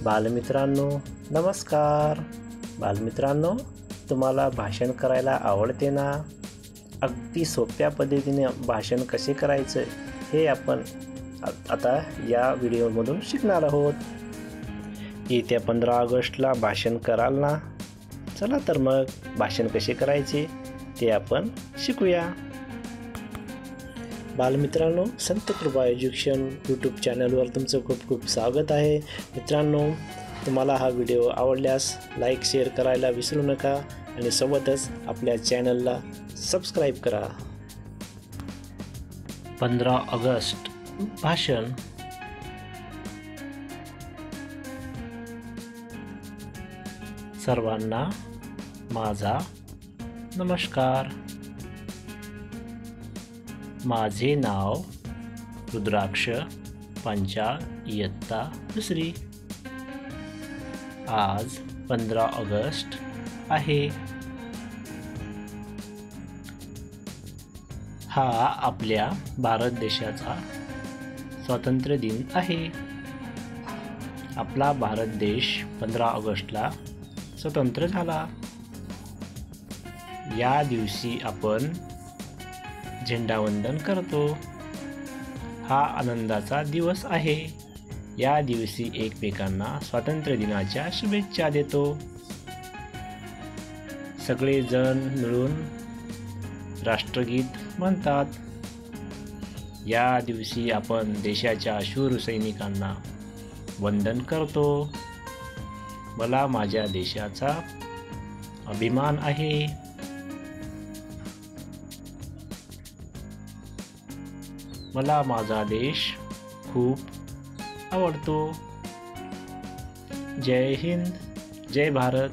बालमित्रांनो नमस्कार. बालमित्रांनो, तुम्हाला भाषण करायला आवडते ना? अगदी सोप्या पद्धतीने भाषण कसे करायचे हे आपण आता या व्हिडिओमधून शिकणार आहोत. येत्या 15 ऑगस्टला भाषण कराल ना? चला तर मग भाषण कसे करायचे ते आपण शिकूया. बालमित्रांनो, संत कृपा एज्युकेशन यूट्यूब चॅनलवर तुमचं खूप खूप स्वागत आहे. मित्रांनो, तुम्हाला हा व्हिडिओ आवडल्यास लाईक शेअर करायला विसरू नका आणि सोबतच आपल्या चॅनलला सबस्क्राईब करा. 15 ऑगस्ट भाषण. सर्वांना माझा नमस्कार. माझे नाव रुद्राक्ष पांचाळ, इयत्ता 2. आज 15 ऑगस्ट आहे. हा आपल्या भारत देशाचा स्वातंत्र्य दिन आहे. आपला भारत देश 15 ऑगस्टला स्वतंत्र झाला. या दिवशी आपण झेंडावंदन करतो. हा आनंदाचा दिवस आहे. या दिवशी एकमेकांना स्वातंत्र्य दिनाच्या शुभेच्छा देतो. सगळे जण मिळून राष्ट्रगीत म्हणतात. या दिवशी आपण देशाच्या शूर सैनिकांना वंदन करतो. मला माझ्या देशाचा अभिमान आहे. मला माझा देश खूप आवडतो. जय हिंद, जय भारत.